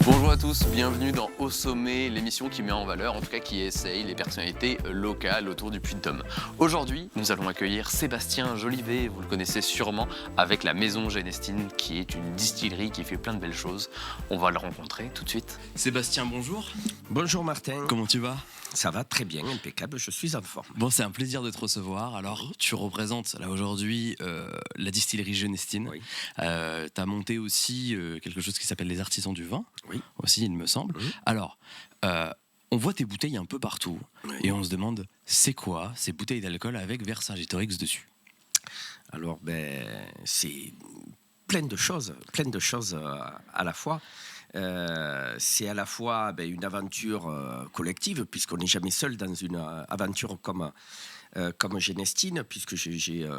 Bonjour à tous, bienvenue dans Au Sommet, l'émission qui met en valeur, en tout cas qui essaye les personnalités locales autour du Puy-de-Dôme. Aujourd'hui, nous allons accueillir Sébastien Jolivet, vous le connaissez sûrement, avec la Maison Genestine, qui est une distillerie qui fait plein de belles choses. On va le rencontrer tout de suite. Sébastien, bonjour. Bonjour Martin. Comment tu vas ? Ça va très bien, impeccable, je suis en forme. Bon, c'est un plaisir de te recevoir. Alors, tu représentes là aujourd'hui la distillerie Genestine. Oui. Tu as monté aussi quelque chose qui s'appelle les Artisans du Vin, Oui. aussi, il me semble. Oui. Alors, on voit tes bouteilles un peu partout et on se demande, c'est quoi ces bouteilles d'alcool avec Vercingétorix dessus ? Alors, c'est plein de choses à la fois. C'est à la fois une aventure collective, puisqu'on n'est jamais seul dans une aventure comme Genestine, puisque j'ai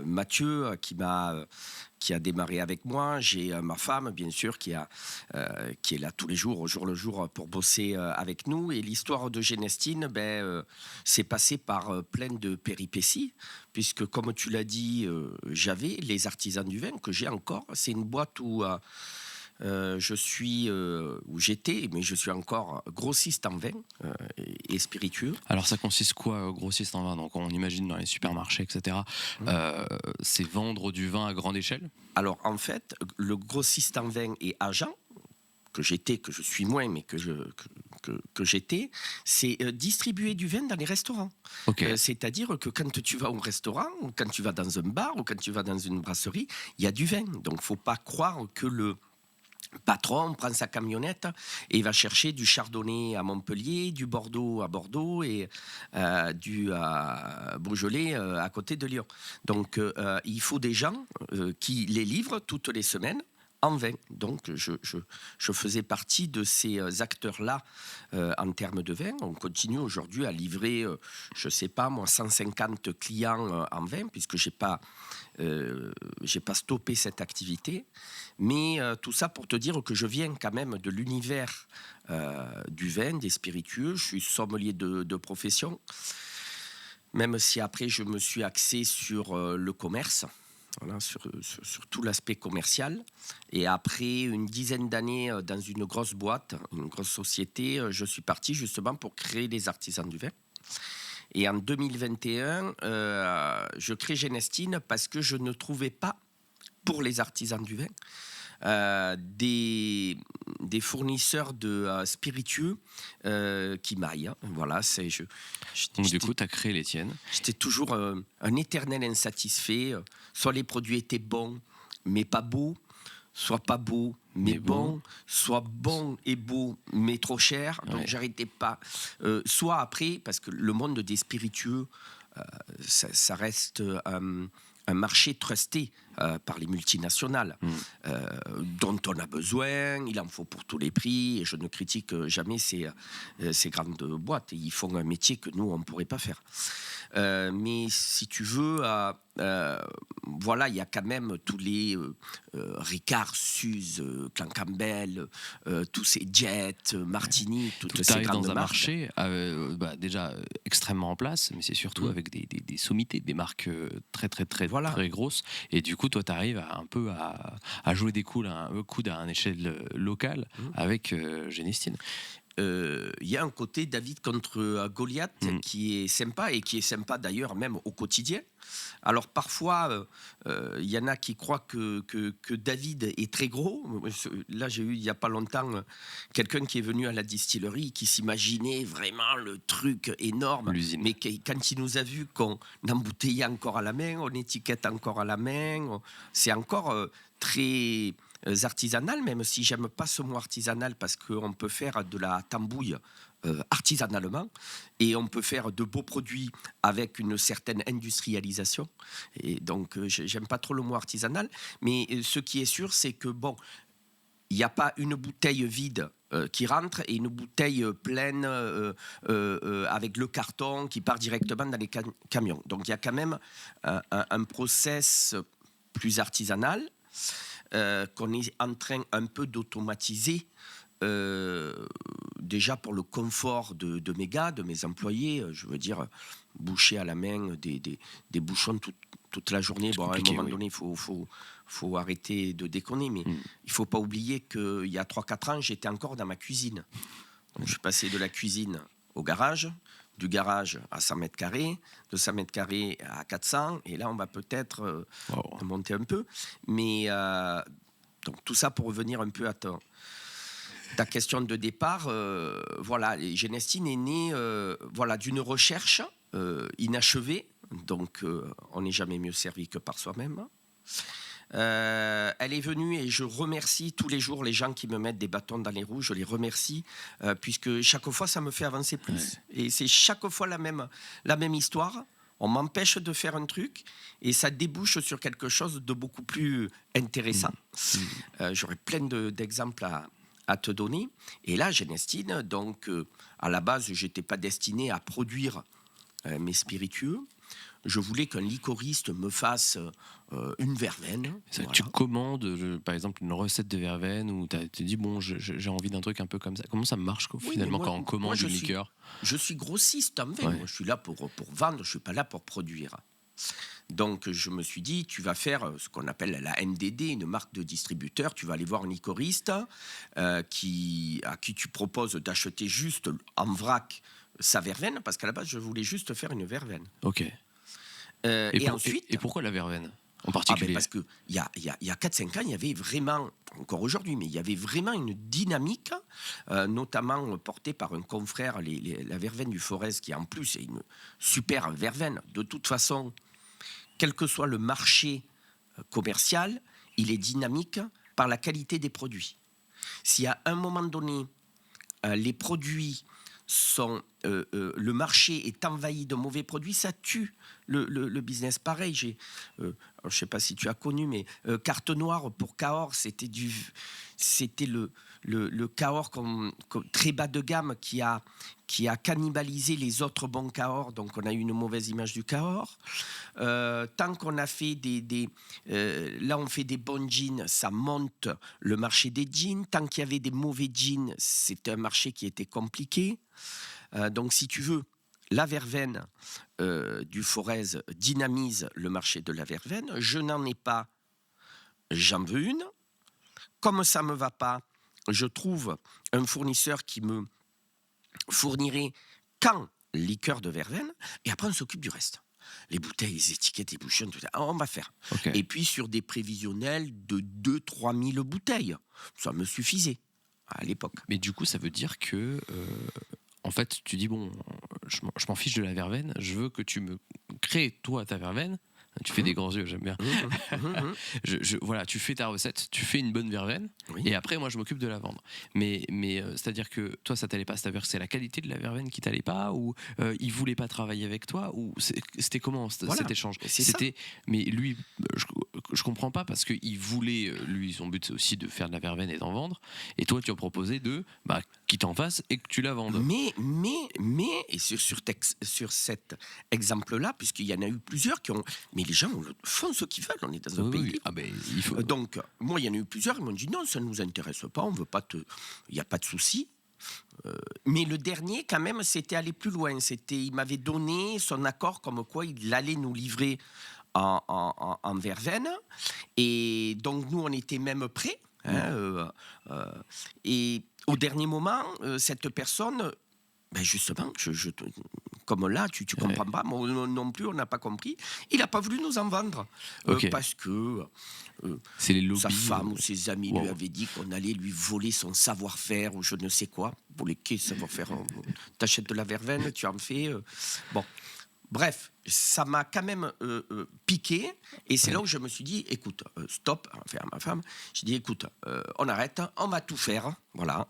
Mathieu qui a démarré avec moi, j'ai ma femme bien sûr qui est là tous les jours, au jour le jour, pour bosser avec nous. Et l'histoire de Genestine, c'est passé par plein de péripéties, puisque comme tu l'as dit, j'avais les Artisans du Vin que j'ai encore. C'est une boîte où où j'étais, mais je suis encore grossiste en vin et spiritueux. Alors ça consiste quoi, grossiste en vin ? Donc on imagine dans les supermarchés, etc. C'est vendre du vin à grande échelle ? Alors en fait, le grossiste en vin et agent, que je suis moins, mais que j'étais, c'est distribuer du vin dans les restaurants. Okay. C'est-à-dire que quand tu vas au restaurant, ou quand tu vas dans un bar, ou quand tu vas dans une brasserie, il y a du vin. Donc il ne faut pas croire que le patron prend sa camionnette et va chercher du chardonnay à Montpellier, du Bordeaux à Bordeaux et du Beaujolais à côté de Lyon. Donc il faut des gens qui les livrent toutes les semaines en vin. Donc je faisais partie de ces acteurs-là en termes de vin. On continue aujourd'hui à livrer, je ne sais pas moi, 150 clients en vin, puisque j'ai pas stoppé cette activité. Mais tout ça pour te dire que je viens quand même de l'univers du vin, des spiritueux. Je suis sommelier de profession, même si après je me suis axé sur le commerce. Voilà, sur tout l'aspect commercial. Et après une dizaine d'années dans une grosse boîte, une grosse société, je suis parti justement pour créer les Artisans du Vin. Et en 2021, je crée Genestine parce que je ne trouvais pas, pour les artisans du vin, des fournisseurs de spiritueux qui m'aillent. Voilà, donc du coup, tu as créé les tiennes. J'étais toujours un éternel insatisfait. Soit les produits étaient bons, mais pas beaux, soit pas beaux, mais bon, soit bon et beau, mais trop cher. Donc j'arrêtais pas. Soit après, parce que le monde des spiritueux, ça reste un marché trusté par les multinationales, dont on a besoin, il en faut pour tous les prix, et je ne critique jamais ces grandes boîtes. Ils font un métier que nous, on ne pourrait pas faire. Mais si tu veux, voilà, il y a quand même tous les Ricard, Suze, Clan Campbell, tous ces Jets, Martini, toutes ces grandes dans un marques. marché déjà extrêmement en place, mais c'est surtout avec des sommités, des marques très grosses. Et du coup, toi, tu arrives à jouer des coudes à une échelle locale avec Genestine. Il y a un côté David contre Goliath qui est sympa, et qui est sympa d'ailleurs même au quotidien. Alors parfois, il y en a qui croient que David est très gros. Là, j'ai eu il n'y a pas longtemps quelqu'un qui est venu à la distillerie qui s'imaginait vraiment le truc énorme. L'usine. Mais quand il nous a vu qu'on embouteillait encore à la main, on étiquette encore à la main, c'est encore très artisanal, même si j'aime pas ce mot artisanal, parce qu'on peut faire de la tambouille artisanalement, et on peut faire de beaux produits avec une certaine industrialisation, et donc j'aime pas trop le mot artisanal, mais ce qui est sûr, c'est que il n'y a pas une bouteille vide qui rentre et une bouteille pleine avec le carton qui part directement dans les camions. Donc il y a quand même un process plus artisanal qu'on est en train un peu d'automatiser, déjà pour le confort de mes gars, de mes employés. Je veux dire, boucher à la main des bouchons toute la journée. Bon, à un moment donné, il faut arrêter de déconner, mais il ne faut pas oublier qu'il y a 3-4 ans, j'étais encore dans ma cuisine. Donc, je suis passé de la cuisine au garage, du garage à 100 mètres carrés, de 100 mètres carrés à 400, et là, on va peut-être monter un peu. Mais donc, tout ça pour revenir un peu à ta question de départ. Voilà, Genestine est née d'une recherche inachevée, donc on n'est jamais mieux servi que par soi-même. Elle est venue et je remercie tous les jours les gens qui me mettent des bâtons dans les roues, je les remercie puisque chaque fois ça me fait avancer plus. Ouais. Et c'est chaque fois la même histoire. On m'empêche de faire un truc et ça débouche sur quelque chose de beaucoup plus intéressant. J'aurais plein d'exemples à te donner. Et là, Genestine, donc à la base, j'étais pas destiné à produire mes spiritueux. Je voulais qu'un liquoriste me fasse une verveine. Voilà. Tu commandes, par exemple, une recette de verveine ou tu te dis, bon, j'ai envie d'un truc un peu comme ça. Comment ça marche finalement quand on commande une liqueur ? Je suis grossiste en vin. Ouais. Moi, je suis là pour vendre, je ne suis pas là pour produire. Donc, je me suis dit, tu vas faire ce qu'on appelle la MDD, une marque de distributeur. Tu vas aller voir un liquoriste à qui tu proposes d'acheter juste en vrac sa verveine, parce qu'à la base, je voulais juste faire une verveine. Ok. Et pourquoi la verveine en particulier ? Parce qu'il y a 4-5 ans, il y avait vraiment, encore aujourd'hui, mais il y avait vraiment une dynamique, notamment portée par un confrère, la verveine du Forez, qui en plus est une super verveine. De toute façon, quel que soit le marché commercial, il est dynamique par la qualité des produits. Si à un moment donné, les produits le marché est envahi de mauvais produits, ça tue le business. Pareil, je ne sais pas si tu as connu, mais Carte Noire pour Cahors, c'était le Cahors très bas de gamme qui a cannibalisé les autres bons Cahors, donc on a eu une mauvaise image du Cahors. Tant qu'on a fait là on fait des bons jeans, ça monte le marché des jeans. Tant qu'il y avait des mauvais jeans, c'était un marché qui était compliqué. Donc si tu veux, la verveine du Forez dynamise le marché de la verveine. Je n'en ai pas, j'en veux une. Comme ça ne me va pas, je trouve un fournisseur qui me fournirait qu'en liqueur de verveine, et après on s'occupe du reste. Les bouteilles, les étiquettes, les bouchons, tout ça, on va faire. Okay. Et puis sur des prévisionnels de 2-3 000 bouteilles, ça me suffisait à l'époque. Mais du coup, ça veut dire que, en fait, tu dis, bon, je m'en fiche de la verveine, je veux que tu me crées, toi, ta verveine. Tu fais des grands yeux, j'aime bien. Voilà, tu fais ta recette, tu fais une bonne verveine, et après, moi, je m'occupe de la vendre. Mais c'est-à-dire que toi, ça t'allait pas, c'est-à-dire que c'est la qualité de la verveine qui t'allait pas, ou il voulait pas travailler avec toi, ou c'était comment cet échange ? Mais lui, je comprends pas, parce qu'il voulait, lui, son but, c'est aussi de faire de la verveine et d'en vendre, et toi, tu as proposé qu'il t'en fasse et que tu la vendes. Mais et sur cet exemple-là, puisqu'il y en a eu plusieurs qui ont... Mais les gens font ce qu'ils veulent, on est dans un pays libre. Il faut... Donc, moi, il y en a eu plusieurs, ils m'ont dit non, ça ne nous intéresse pas, on veut pas il n'y a pas de souci. Mais le dernier, quand même, c'était aller plus loin. Il m'avait donné son accord comme quoi il allait nous livrer en verveine. Et donc, nous, on était même prêts. Et au dernier moment, cette personne... justement, comme là, tu comprends pas, moi non plus, on n'a pas compris. Il n'a pas voulu nous en vendre. Parce que c'est les lobbies, sa femme ou ses amis lui avaient dit qu'on allait lui voler son savoir-faire ou je ne sais quoi. Pour les quais, savoir-faire. T'achètes de la verveine, tu en fais. Bon. Bref, ça m'a quand même piqué. Et c'est là où je me suis dit, écoute, stop, enfin à ma femme, j'ai dit, écoute, on arrête, on va tout faire, voilà.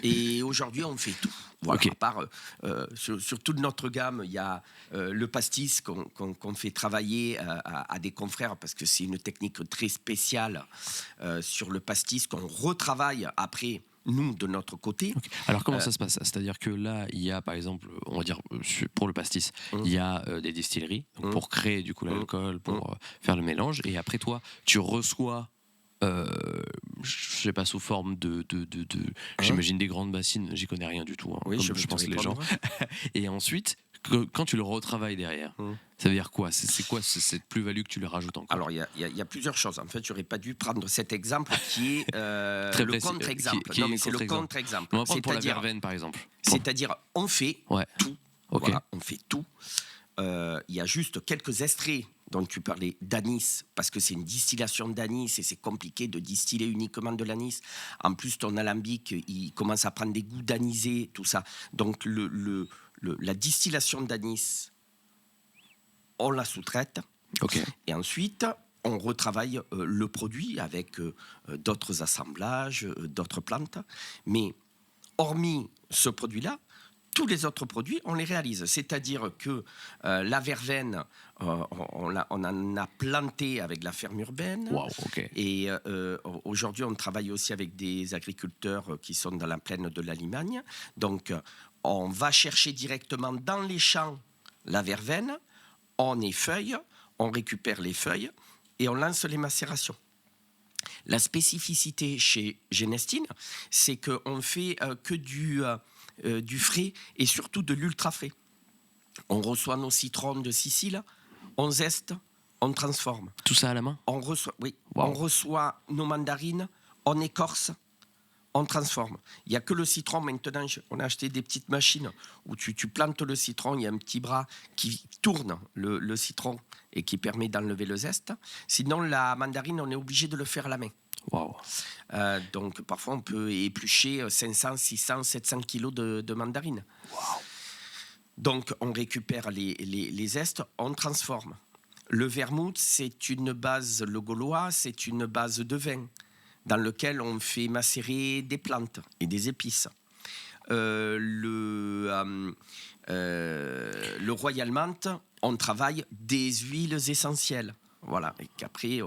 Et aujourd'hui, on fait tout. Voilà, à part, sur toute notre gamme, il y a le pastis qu'on fait travailler à des confrères, parce que c'est une technique très spéciale sur le pastis qu'on retravaille après, nous, de notre côté. Okay. Alors, comment ça se passe ? C'est-à-dire que là, il y a, par exemple, on va dire, pour le pastis, il y a des distilleries donc pour créer du coup l'alcool, pour faire le mélange. Et après, toi, tu reçois, je sais pas, sous forme de j'imagine des grandes bassines, j'y connais rien du tout, hein, oui, comme je pense les gens. Et ensuite, quand tu le retravailles derrière, ça veut dire quoi? C'est quoi cette plus-value que tu lui rajoutes encore? Alors, il y a plusieurs choses. En fait, j'aurais pas dû prendre cet exemple qui est Très le précis, contre-exemple. qui est Non, mais c'est le contre-exemple. contre-exemple. On va prendre pour la verveine, par exemple. C'est-à-dire, on fait Ouais. tout. Ok. Voilà, on fait tout. Il y a juste quelques extraits dont tu parlais d'anis, parce que c'est une distillation d'anis et c'est compliqué de distiller uniquement de l'anis. En plus, ton alambic, il commence à prendre des goûts d'anisés, tout ça. Donc, la distillation d'anis, on la sous-traite. Ok. Et ensuite, on retravaille le produit avec d'autres assemblages, d'autres plantes. Mais hormis ce produit-là, tous les autres produits, on les réalise. C'est-à-dire que la verveine, on en a planté avec la ferme urbaine. Wow, ok. Et aujourd'hui, on travaille aussi avec des agriculteurs qui sont dans la plaine de la Limagne. Donc, on va chercher directement dans les champs la verveine, on effeuille, on récupère les feuilles et on lance les macérations. La spécificité chez Genestine, c'est qu'on fait que du frais et surtout de l'ultra frais. On reçoit nos citrons de Sicile, on zeste, on transforme. Tout ça à la main? On reçoit, oui, Wow. On reçoit nos mandarines, on écorce, on transforme. Il n'y a que le citron maintenant. On a acheté des petites machines où tu plantes le citron, il y a un petit bras qui tourne le citron et qui permet d'enlever le zeste. Sinon, la mandarine, on est obligé de le faire à la main. Wow. Donc, parfois, on peut éplucher 500, 600, 700 kilos de mandarines. Wow. Donc, on récupère les zestes, on transforme. Le vermouth, c'est une base, le gaulois, c'est une base de vin dans lequel on fait macérer des plantes et des épices. Le Royal Malt, on travaille des huiles essentielles. Voilà, et qu'après,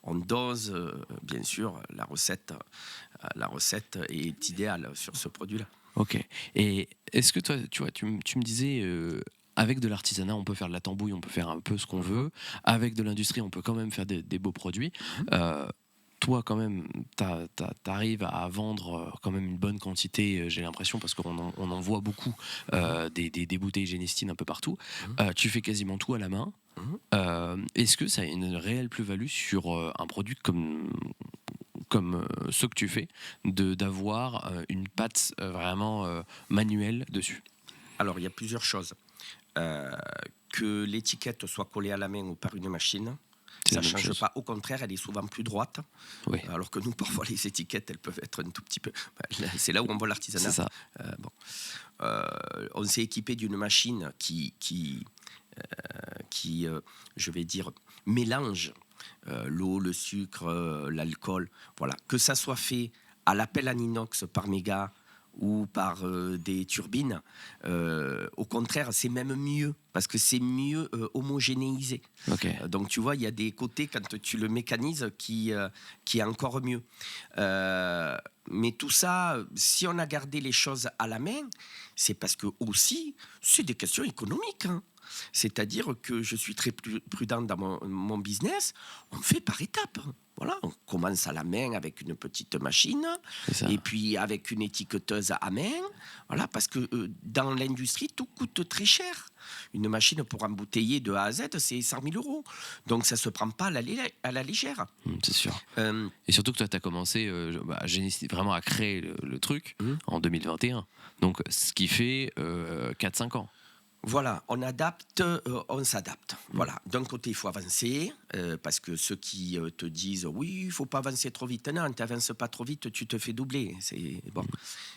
on dose, bien sûr, la recette est idéale sur ce produit-là. Ok. Et est-ce que toi, tu vois, tu me disais, avec de l'artisanat, on peut faire de la tambouille, on peut faire un peu ce qu'on veut. Avec de l'industrie, on peut quand même faire des beaux produits. Toi, quand même, t'arrives à vendre quand même une bonne quantité, j'ai l'impression, parce qu'on en voit beaucoup des bouteilles Genestine un peu partout. Tu fais quasiment tout à la main. Est-ce que ça a une réelle plus-value sur un produit comme ce que tu fais, d'avoir une pâte vraiment manuelle dessus? Alors, il y a plusieurs choses. Que l'étiquette soit collée à la main ou par une machine, ça ne change pas. Au contraire, elle est souvent plus droite. Oui. Alors que nous, parfois, les étiquettes, elles peuvent être un tout petit peu... C'est là où on voit l'artisanat. C'est ça. On s'est équipé d'une machine qui je vais dire, mélange l'eau, le sucre, l'alcool. Voilà. Que ça soit fait à la pelle en inox par méga ou par des turbines, au contraire, c'est même mieux, parce que c'est mieux homogénéisé. Okay. Donc, tu vois, il y a des côtés, quand tu le mécanises, qui est encore mieux. Mais tout ça, si on a gardé les choses à la main, c'est parce que aussi, c'est des questions économiques. Hein. C'est-à-dire que je suis très prudent dans mon business, on fait par étapes. Voilà, on commence à la main avec une petite machine, et puis avec une étiqueteuse à main. Voilà, parce que dans l'industrie, tout coûte très cher. Une machine pour embouteiller de A à Z, c'est 100 000 €. Donc ça ne se prend pas à la légère. C'est sûr. Et surtout que toi, tu as commencé vraiment à créer le truc en 2021. Donc, ce qui fait 4-5 ans. Voilà, on s'adapte. Voilà. D'un côté, il faut avancer, parce que ceux qui te disent « oui, il ne faut pas avancer trop vite », non, tu n'avances pas trop vite, tu te fais doubler. C'est bon.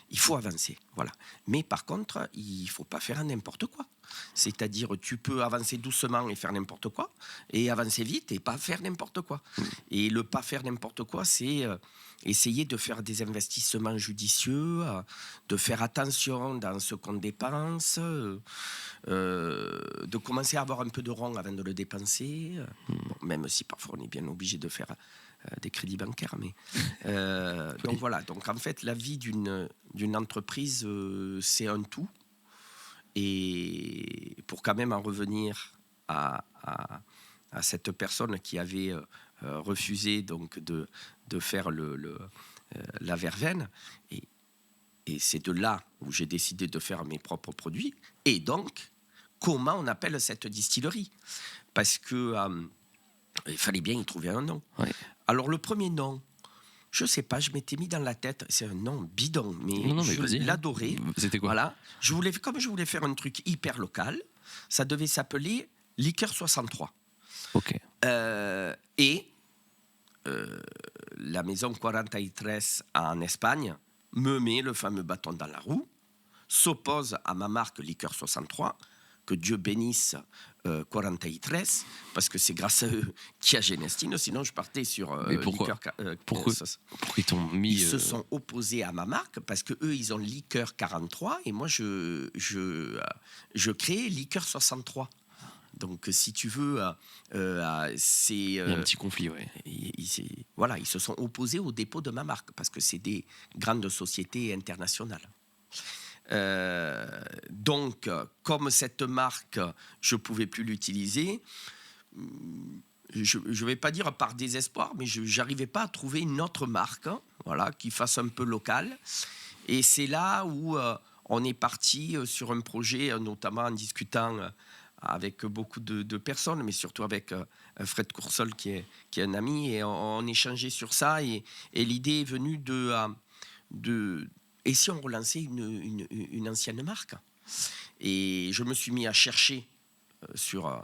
Il faut avancer, voilà. Mais par contre, il ne faut pas faire n'importe quoi. C'est-à-dire, tu peux avancer doucement et faire n'importe quoi, et avancer vite et pas faire n'importe quoi. Et le pas faire n'importe quoi, c'est essayer de faire des investissements judicieux, de faire attention dans ce qu'on dépense, de commencer à avoir un peu de rond avant de le dépenser, bon, même si parfois on est bien obligé de faire des crédits bancaires. Mais, donc voilà, donc en fait la vie d'une entreprise, c'est un tout. Et pour quand même en revenir à cette personne qui avait refusé donc de faire la verveine, et c'est de là où j'ai décidé de faire mes propres produits, et donc comment on appelle cette distillerie. Parce que il fallait bien y trouver un nom. Ouais. Alors le premier nom, je sais pas, je m'étais mis dans la tête, c'est un nom bidon, mais Non, mais je vas-y. l'adorais. C'était quoi? Voilà, comme je voulais faire un truc hyper local, ça devait s'appeler Liqueur 63. Ok. Et la maison 43 en Espagne me met le fameux bâton dans la roue, s'oppose à ma marque Liqueur 63, que Dieu bénisse 43, parce que c'est grâce à eux qu'il y a Genestine, sinon je partais sur Mais pourquoi? Liqueur... Pourquoi ils t'ont mis... Ils se sont opposés à ma marque, parce que eux ils ont Liqueur 43, et moi je crée Liqueur 63. Donc, si tu veux, c'est... Il y a un petit conflit, ouais. Voilà, ils se sont opposés au dépôt de ma marque, parce que c'est des grandes sociétés internationales. Donc, comme cette marque, je ne pouvais plus l'utiliser, je ne vais pas dire par désespoir, mais je n'arrivais pas à trouver une autre marque, voilà, qui fasse un peu local. Et c'est là où on est parti sur un projet, notamment en discutant avec beaucoup de personnes, mais surtout avec Fred Coursol, qui est un ami, et on échangeait sur ça, et l'idée est venue de et si on relançait une ancienne marque. Et je me suis mis à chercher sur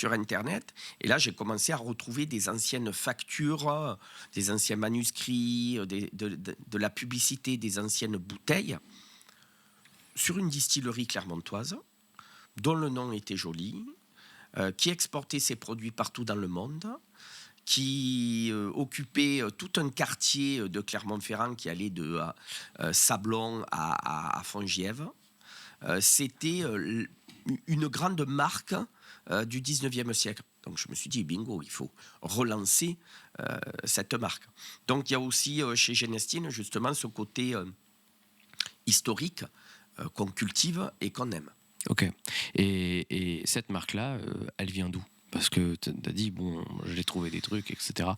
Internet, et là j'ai commencé à retrouver des anciennes factures, des anciens manuscrits, de la publicité, des anciennes bouteilles, sur une distillerie clermontoise, dont le nom était joli, qui exportait ses produits partout dans le monde, qui occupait tout un quartier de Clermont-Ferrand qui allait de Sablon à Fongièvre. C'était une grande marque du 19e siècle. Donc je me suis dit, bingo, il faut relancer cette marque. Donc il y a aussi chez Genestine justement ce côté historique qu'on cultive et qu'on aime. Ok. Et cette marque-là, elle vient d'où? Parce que tu as dit, bon, j'ai trouvé des trucs, etc.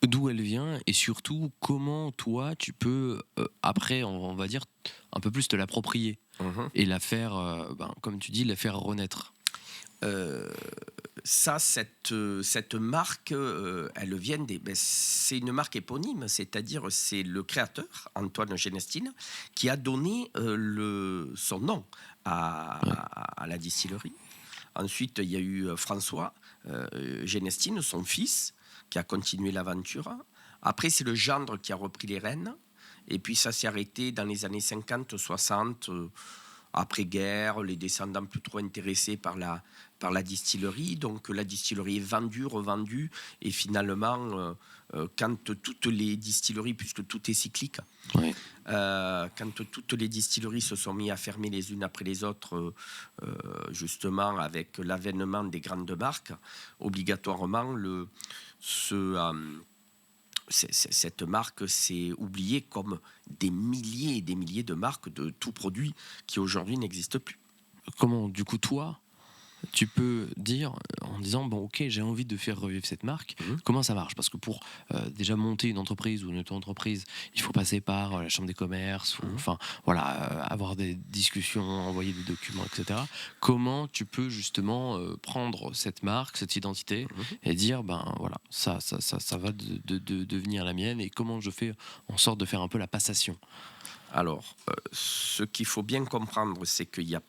D'où elle vient, et surtout, comment toi, tu peux, après, on va dire, un peu plus te l'approprier et la faire, comme tu dis, la faire renaître. Cette marque, elle vient c'est une marque éponyme, c'est-à-dire c'est le créateur, Antoine Genestine, qui a donné son nom à la distillerie. Ensuite, il y a eu François Genestine, son fils, qui a continué l'aventure. Après, c'est le gendre qui a repris les rênes. Et puis, ça s'est arrêté dans les années 50, 60, après-guerre, les descendants plus trop intéressés par la distillerie. Donc, la distillerie est vendue, revendue. Et finalement, quand toutes les distilleries, puisque tout est cyclique, oui. Quand toutes les distilleries se sont mises à fermer les unes après les autres, justement avec l'avènement des grandes marques, obligatoirement, cette marque s'est oubliée comme des milliers et des milliers de marques de tout produit qui aujourd'hui n'existent plus. Comment, du coup, toi, tu peux dire, en disant, bon, ok, j'ai envie de faire revivre cette marque, comment ça marche? Parce que pour déjà monter une entreprise ou une auto-entreprise, il faut passer par la chambre des commerces, enfin, voilà, avoir des discussions, envoyer des documents, etc. Comment tu peux justement prendre cette marque, cette identité, et dire, ben voilà, ça va de devenir la mienne, et comment je fais en sorte de faire un peu la passation? Alors, ce qu'il faut bien comprendre, c'est qu'il n'y a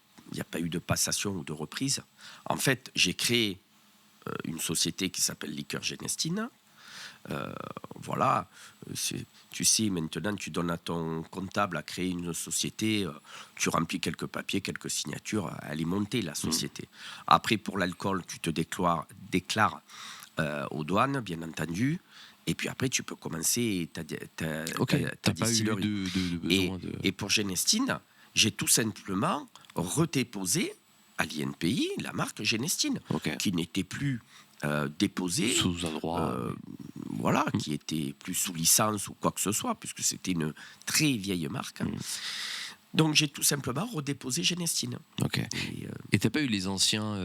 pas eu de passation ou de reprise. En fait, j'ai créé une société qui s'appelle Liqueur Genestine. Voilà, tu sais, maintenant, tu donnes à ton comptable à créer une société, tu remplis quelques papiers, quelques signatures, elle est montée, la société. Après, pour l'alcool, tu te déclares aux douanes, bien entendu. Et puis après, tu peux commencer ta distillerie. Et pour Genestine, j'ai tout simplement redéposé à l'INPI la marque Genestine, qui n'était plus déposée sous un droit, voilà, qui était plus sous licence ou quoi que ce soit, puisque c'était une très vieille marque. Donc j'ai tout simplement redéposé Genestine. Ok. Et t'as pas eu les anciens,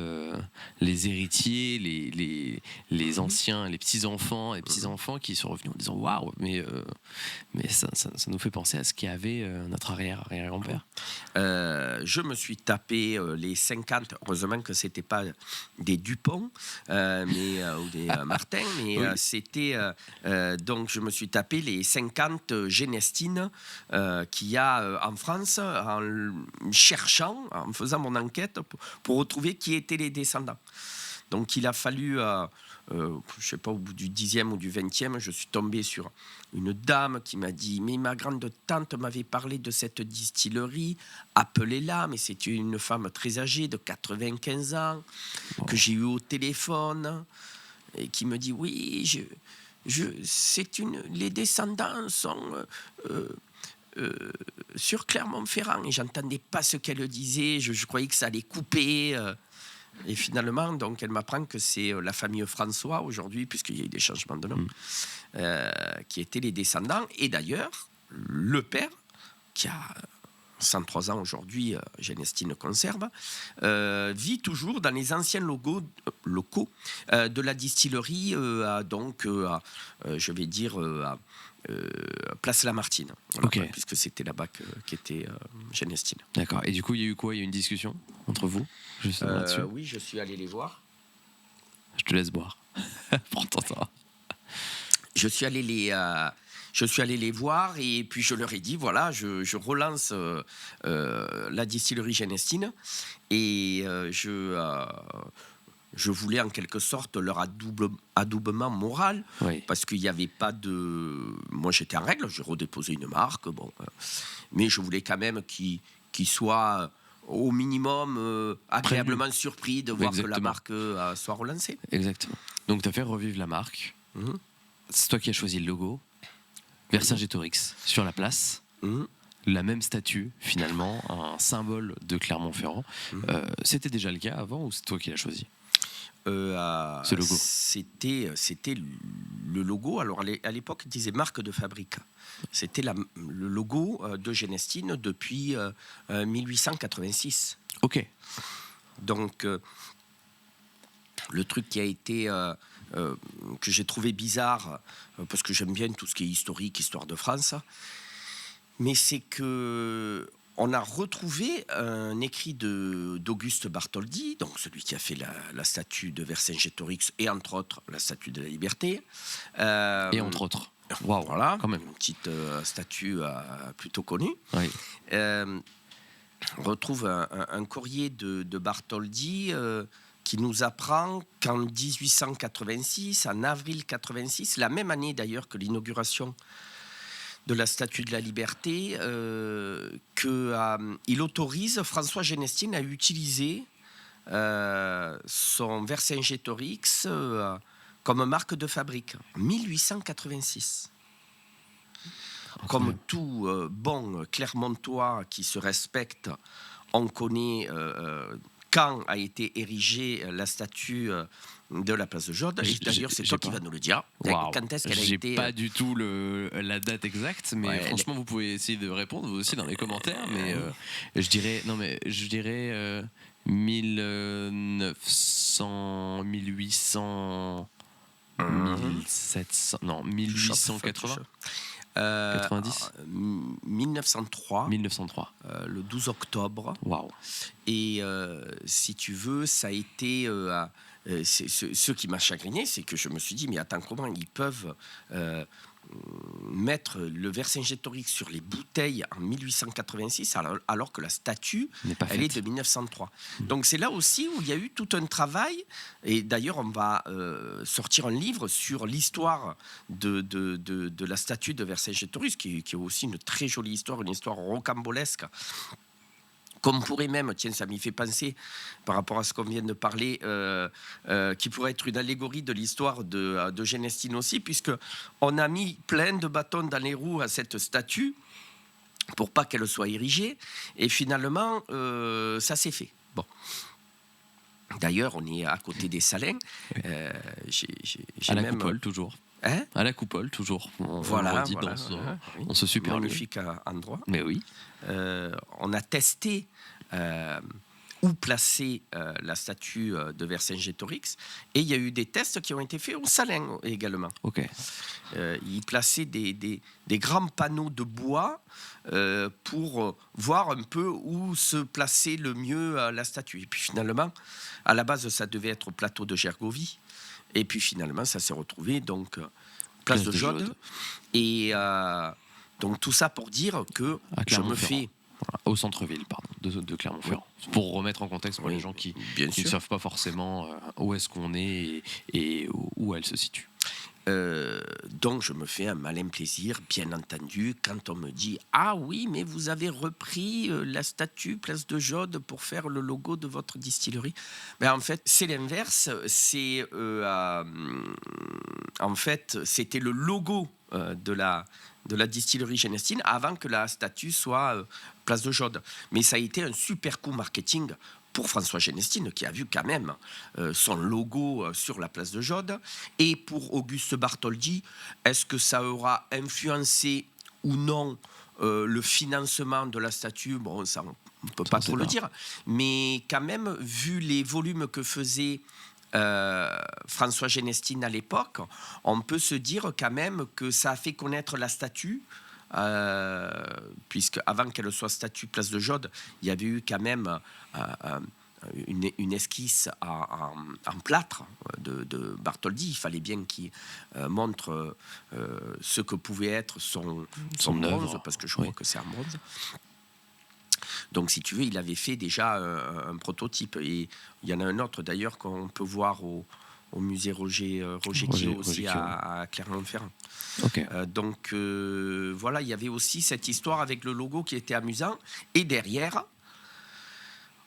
les héritiers, les anciens, les petits-enfants, qui sont revenus en disant waouh, mais ça nous fait penser à ce qu'il y avait notre arrière-grand-père. Je me suis tapé les 50, heureusement que c'était pas des Dupont ou des Martin, mais Oui. c'était donc je me suis tapé les 50 Genestines qu'il y a en France en cherchant, en faisant mon enquête pour retrouver qui étaient les descendants. Donc il a fallu, je sais pas, au bout du 10e ou du 20e, je suis tombé sur une dame qui m'a dit « Mais ma grande-tante m'avait parlé de cette distillerie, appelez-la, mais c'est une femme très âgée, de 95 ans, que j'ai eu au téléphone, et qui me dit « Oui, les descendants sont... sur Clermont-Ferrand ». Et j'entendais pas ce qu'elle disait, je croyais que ça allait couper... Et finalement, donc, elle m'apprend que c'est la famille François aujourd'hui, puisqu'il y a eu des changements de nom, qui étaient les descendants. Et d'ailleurs, le père, qui a 103 ans aujourd'hui, Genestine conserve, vit toujours dans les anciens locaux de la distillerie, je vais dire, Place Lamartine, voilà, Ok. puisque c'était là-bas qu'était Genestine. D'accord. Et du coup, il y a eu quoi? Il y a eu une discussion entre vous justement là-dessus? Oui, je suis allé les voir. Je te laisse boire. Prends ton temps. Je suis allé les voir et puis je leur ai dit voilà, je relance la distillerie Genestine et je voulais en quelque sorte leur adoubement moral, Oui. parce qu'il n'y avait pas de... Moi j'étais en règle, j'ai redéposé une marque, mais je voulais quand même qu'ils soient au minimum agréablement surpris de voir que la marque soit relancée. Exactement. Donc tu as fait revivre la marque. C'est toi qui as choisi le logo. Vercingétorix sur la place. La même statue, finalement, un symbole de Clermont-Ferrand. C'était déjà le cas avant ou c'est toi qui l'as choisi? Ce logo. C'était le logo. Alors à l'époque, il disait marque de fabrique. C'était le logo de Genestine depuis 1886. Ok. Donc le truc qui a été que j'ai trouvé bizarre, parce que j'aime bien tout ce qui est historique, histoire de France, mais c'est que on a retrouvé un écrit d'Auguste Bartholdi, donc celui qui a fait la statue de Vercingétorix et entre autres la statue de la Liberté. Et entre autres. Waouh, voilà, quand même. une petite statue plutôt connue. Oui. On retrouve un courrier de Bartholdi qui nous apprend qu'en 1886, en avril 86, la même année d'ailleurs que l'inauguration de la Statue de la Liberté, qu'il autorise François Genestine à utiliser son Vercingétorix comme marque de fabrique. 1886. Comme tout bon Clermontois qui se respecte, on connaît quand a été érigée la statue de la place de Jaude. Et d'ailleurs, c'est toi qui vas nous le dire. Wow. Quand est-ce qu'elle a été... J'ai pas du tout la date exacte, mais franchement, vous pouvez essayer de répondre vous aussi dans les commentaires. Mais je dirais 1900, 1800, 1700, non 1880. 90 1903. 1903. Le 12 octobre. Waouh. Et si tu veux, ça a été... ce qui m'a chagriné, c'est que je me suis dit, mais attends, comment ils peuvent mettre le Vercingétorix sur les bouteilles en 1886 alors que la statue, elle est de 1903. Donc c'est là aussi où il y a eu tout un travail, et d'ailleurs on va sortir un livre sur l'histoire de la statue de Vercingétorix, qui est aussi une très jolie histoire, une histoire rocambolesque. Comme pourrait même, tiens, ça m'y fait penser par rapport à ce qu'on vient de parler, qui pourrait être une allégorie de l'histoire de Genestine aussi, puisqu'on a mis plein de bâtons dans les roues à cette statue pour pas qu'elle soit érigée, et finalement, ça s'est fait. Bon. D'ailleurs, on est à côté des Salins. À la Coupole, toujours. Hein? À la coupole, toujours. On Voilà, le redit voilà, oui. dans ce super lieu. Magnifique endroit. Mais oui. On a testé où placer la statue de Vercingétorix, et il y a eu des tests qui ont été faits au Salin également. Ok. Ils plaçaient des grands panneaux de bois pour voir un peu où se placer le mieux la statue. Et puis finalement, à la base, ça devait être au plateau de Gergovie, et puis finalement, ça s'est retrouvé donc place de Jaude. Et donc tout ça pour dire que je me fais... Voilà, au centre-ville, pardon, de Clermont-Ferrand. Oui. Pour remettre en contexte pour les gens qui ne savent pas forcément où est-ce qu'on est et où elle se situe. Donc je me fais un malin plaisir, bien entendu, quand on me dit « Ah oui, mais vous avez repris la statue Place de Jaude pour faire le logo de votre distillerie. » Ben, en fait, c'est l'inverse. C'est, en fait, c'était le logo de la distillerie Genestine avant que la statue soit Place de Jaude. Mais ça a été un super coup marketing pour François Genestine, qui a vu quand même son logo sur la place de Jaude, et pour Auguste Bartholdi, est-ce que ça aura influencé ou non le financement de la statue? Bon, ça, on ne peut pas trop le dire, mais quand même, vu les volumes que faisait François Genestine à l'époque, on peut se dire quand même que ça a fait connaître la statue, puisque avant qu'elle soit statue Place de Jaude, il y avait eu quand même une esquisse en plâtre de Bartholdi. Il fallait bien qu'il montre ce que pouvait être son bronze, parce que je crois que c'est en bronze. Donc, si tu veux, il avait fait déjà un prototype. Et il y en a un autre, d'ailleurs, qu'on peut voir au musée Roger Quillot aussi à Clermont-Ferrand. Okay. Donc, voilà, il y avait aussi cette histoire avec le logo qui était amusant. Et derrière,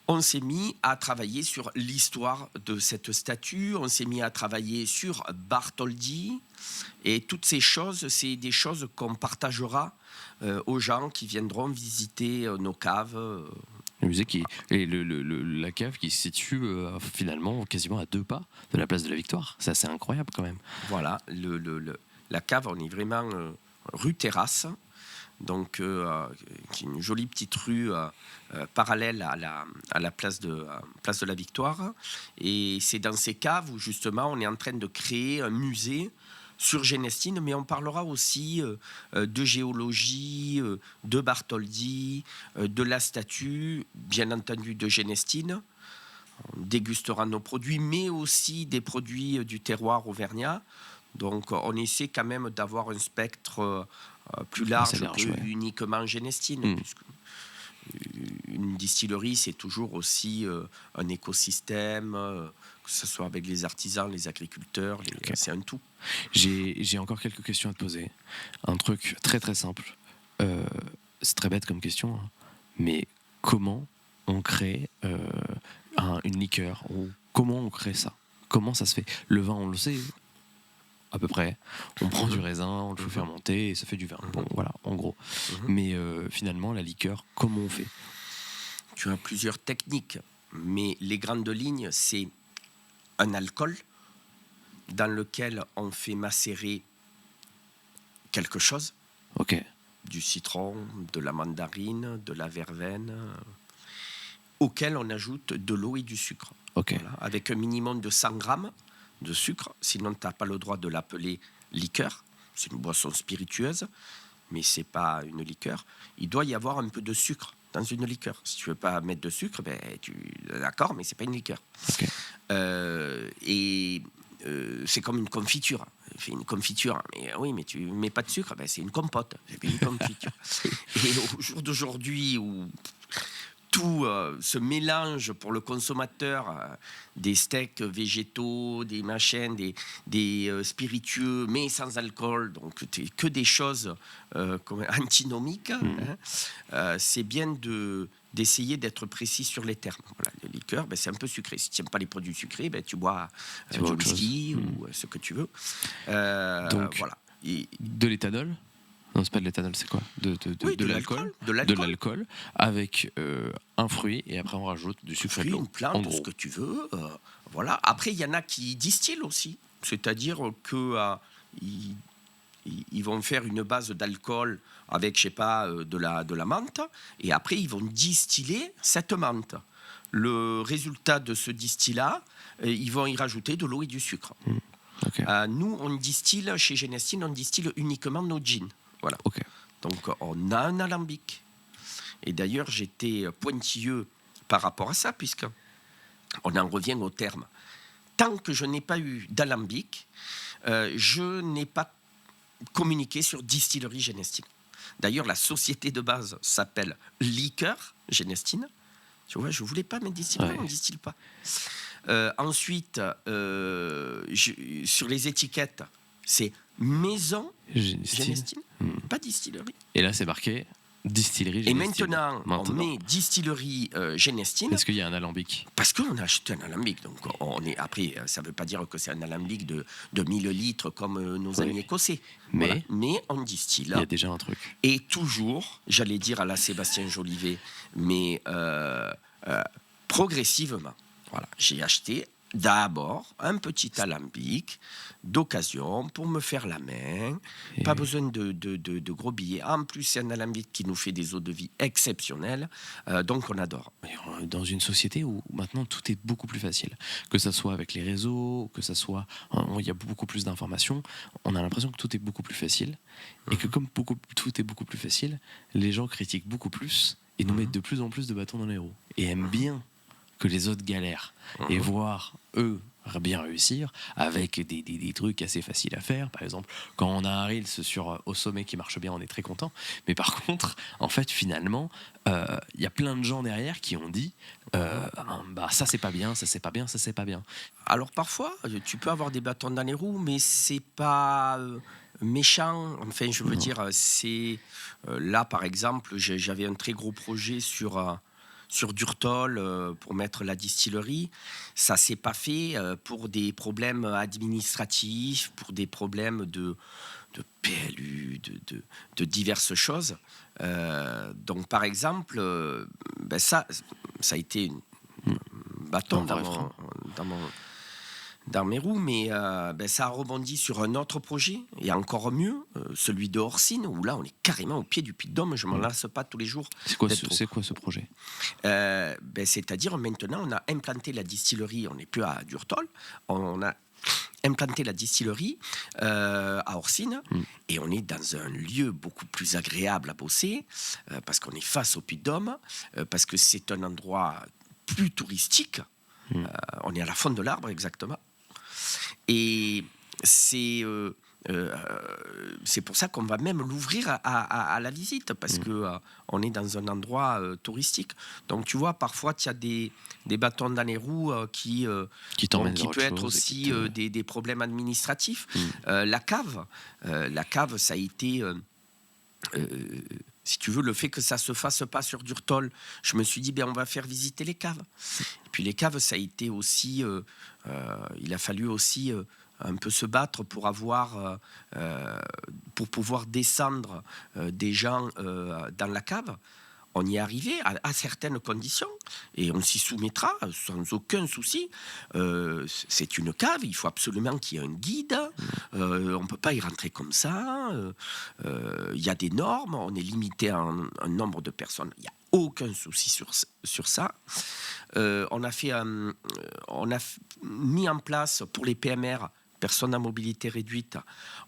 on s'est mis à travailler sur l'histoire de cette statue. On s'est mis à travailler sur Bartholdi. Et toutes ces choses, c'est des choses qu'on partagera aux gens qui viendront visiter nos caves. Le musée et la cave qui se situe finalement quasiment à 2 pas de la place de la Victoire. C'est assez incroyable quand même. Voilà, la cave, on est vraiment rue Terrasse, donc qui est une jolie petite rue parallèle à la place de la Victoire. Et c'est dans ces caves où justement on est en train de créer un musée sur Genestine, mais on parlera aussi de géologie, de Bartholdi, de la statue, bien entendu de Genestine. On dégustera nos produits, mais aussi des produits du terroir auvergnat. Donc on essaie quand même d'avoir un spectre plus large que uniquement Genestine. Puisque une distillerie, c'est toujours aussi un écosystème, que ce soit avec les artisans, les agriculteurs, c'est un tout. J'ai encore quelques questions à te poser. Un truc très très simple. C'est très bête comme question, hein, mais comment on crée une liqueur, ou comment on crée ça? Comment ça se fait? Le vin, on le sait à peu près. On prend du raisin, on le fait fermenter et ça fait du vin. Bon, voilà, en gros. Mais finalement, la liqueur, comment on fait? Tu as plusieurs techniques, mais les grandes lignes, c'est un alcool dans lequel on fait macérer quelque chose. Ok. Du citron, de la mandarine, de la verveine, auquel on ajoute de l'eau et du sucre. Ok. Voilà, avec un minimum de 100 grammes de sucre, sinon tu n'as pas le droit de l'appeler liqueur. C'est une boisson spiritueuse, mais ce n'est pas une liqueur. Il doit y avoir un peu de sucre dans une liqueur. Si tu ne veux pas mettre de sucre, d'accord, mais ce n'est pas une liqueur. Okay. C'est comme une confiture. Fais une confiture, mais oui, mais tu ne mets pas de sucre, c'est une compote, c'est une confiture. Et au jour d'aujourd'hui, où tout se mélange pour le consommateur, des steaks végétaux, des machins, des spiritueux, mais sans alcool, donc que des choses antinomiques. C'est bien d'essayer d'être précis sur les termes. Voilà, le liqueur, c'est un peu sucré. Si tu n'aimes pas les produits sucrés, tu bois du whisky ou ce que tu veux. Donc, voilà. De l'éthanol? Non, c'est pas de l'éthanol, c'est quoi? De l'alcool. De l'alcool avec un fruit, et après on rajoute du sucre et de l'eau. Une plante, ce que tu veux. Voilà. Après, il y en a qui distillent aussi. C'est-à-dire que ils vont faire une base d'alcool avec, je sais pas, de la menthe, et après, ils vont distiller cette menthe. Le résultat de ce distillat, ils vont y rajouter de l'eau et du sucre. Ok. Nous, on distille, chez Genestine, on distille uniquement nos gins. Voilà. Ok. Donc, on a un alambic. Et d'ailleurs, j'étais pointilleux par rapport à ça, puisqu'on en revient au terme. Tant que je n'ai pas eu d'alambic, je n'ai pas communiqué sur distillerie Genestine. D'ailleurs, la société de base s'appelle Liqueur Genestine. Tu vois, je ne voulais pas mettre distillerie, on ne distille pas. Ensuite, sur les étiquettes, c'est Maison Genestine, pas distillerie. Et là, c'est marqué distillerie Et Genestine. maintenant, on met distillerie Genestine. Est-ce qu'il y a un alambic? Parce qu'on a acheté un alambic. Donc après, ça ne veut pas dire que c'est un alambic de 1000 litres comme nos amis écossais. Mais, voilà. Mais on distille. Il y a déjà un truc. Et toujours, j'allais dire à la Sébastien Jolivet, mais progressivement. Voilà, j'ai acheté d'abord un petit alambic d'occasion pour me faire la main. Et pas besoin de gros billets. En plus, c'est un alambic qui nous fait des eaux de vie exceptionnelles. Donc, on adore. Dans une société où maintenant tout est beaucoup plus facile, que ce soit avec les réseaux, que ce soit... il y a beaucoup plus d'informations. On a l'impression que tout est beaucoup plus facile. Et que comme tout est beaucoup plus facile, les gens critiquent beaucoup plus et nous mettent de plus en plus de bâtons dans les roues. Et aiment bien que les autres galèrent et voir eux bien réussir avec des trucs assez faciles à faire. Par exemple, quand on a un Reels sur Au Sommet qui marche bien, on est très content. Mais par contre, en fait, finalement, y a plein de gens derrière qui ont dit ça c'est pas bien, ça c'est pas bien, ça c'est pas bien. Alors parfois, tu peux avoir des bâtons dans les roues, mais c'est pas méchant. Enfin, je veux dire, c'est là par exemple, j'avais un très gros projet sur Durtol pour mettre la distillerie. Ça s'est pas fait pour des problèmes administratifs, pour des problèmes de PLU, de diverses choses. Donc par exemple, ça a été un bâton dans mes roues, mais ça a rebondi sur un autre projet, et encore mieux, celui de Orsine, où là on est carrément au pied du Puy-de-Dôme, je m'en lasse pas tous les jours. C'est quoi ce projet? C'est-à-dire maintenant on a implanté la distillerie, on n'est plus à Durtol, on a implanté la distillerie à Orsine, et on est dans un lieu beaucoup plus agréable à bosser, parce qu'on est face au Puy-de-Dôme, parce que c'est un endroit plus touristique, on est à la Fonte de l'Arbre exactement. Et c'est pour ça qu'on va même l'ouvrir à la visite, parce que on est dans un endroit touristique. Donc tu vois, parfois tu as des bâtons dans les roues qui peut être aussi des problèmes administratifs. La cave, ça a été... si tu veux, le fait que ça se fasse pas sur Durtol, je me suis dit, on va faire visiter les caves. Et puis les caves, ça a été aussi... il a fallu aussi un peu se battre pour pouvoir descendre des gens dans la cave. On y est arrivé à certaines conditions et on s'y soumettra sans aucun souci. C'est une cave, il faut absolument qu'il y ait un guide. On ne peut pas y rentrer comme ça. Il y a des normes, on est limité à un nombre de personnes. Il n'y a aucun souci sur ça. On a mis en place pour les PMR, personnes à mobilité réduite,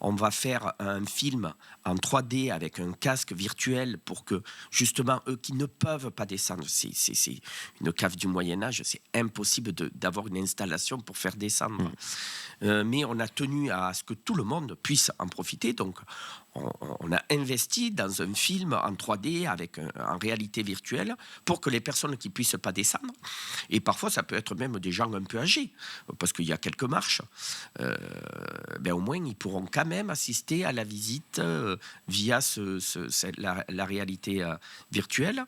on va faire un film en 3D avec un casque virtuel pour que, justement, eux qui ne peuvent pas descendre, c'est une cave du Moyen-Âge, c'est impossible d'avoir une installation pour faire descendre. Mais on a tenu à ce que tout le monde puisse en profiter, donc on a investi dans un film en 3D en réalité virtuelle pour que les personnes qui ne puissent pas descendre, et parfois ça peut être même des gens un peu âgés, parce qu'il y a quelques marches, au moins ils pourront quand même assister à la visite via la réalité virtuelle.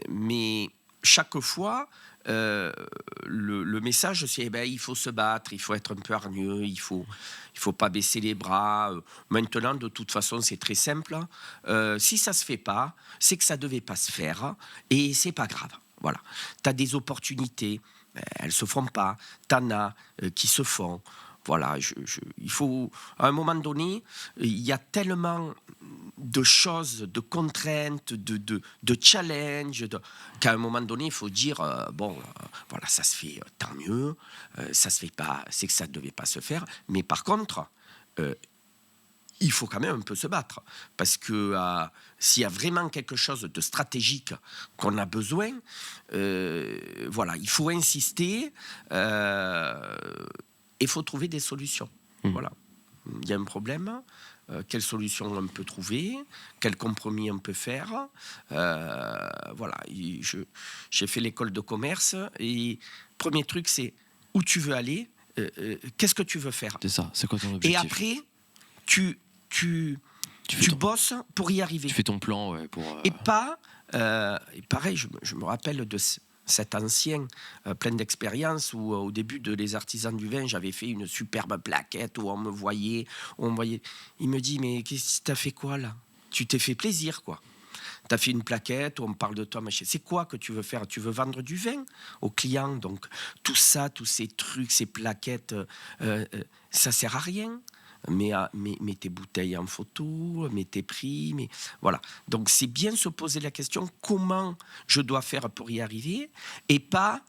Mais chaque fois, le message, c'est il faut se battre, il faut être un peu hargneux, il faut pas baisser les bras. Maintenant, de toute façon, c'est très simple. Si ça se fait pas, c'est que ça devait pas se faire, et c'est pas grave. Voilà. Tu as des opportunités, elles se font pas. T'en as qui se font. voilà, il faut, à un moment donné, il y a tellement de choses, de contraintes, de challenges, qu'à un moment donné, il faut dire, voilà, ça se fait, tant mieux, ça se fait pas, c'est que ça ne devait pas se faire, mais par contre, il faut quand même un peu se battre, parce que s'il y a vraiment quelque chose de stratégique qu'on a besoin, voilà, il faut insister, il faut trouver des solutions. Voilà. Il y a un problème, quelle solution on peut trouver, quel compromis on peut faire. Voilà, j'ai fait l'école de commerce, et premier truc, c'est où tu veux aller, qu'est-ce que tu veux faire. C'est ça, c'est quoi ton objectif? Et après, tu bosses pour y arriver. Tu fais ton plan, ouais, pour... Et pas... et pareil, je me rappelle de cet ancien plein d'expérience où au début de Les Artisans du Vin, j'avais fait une superbe plaquette où on me voyait. Il me dit, mais qu'est-ce que t'as fait quoi là? Tu t'es fait plaisir, quoi. T'as fait une plaquette où on parle de toi, machin. C'est quoi que tu veux faire? Tu veux vendre du vin aux clients? Donc tout ça, tous ces trucs, ces plaquettes, ça sert à rien. Mets tes bouteilles en photo, mets tes prix, voilà. Donc c'est bien se poser la question comment je dois faire pour y arriver, et pas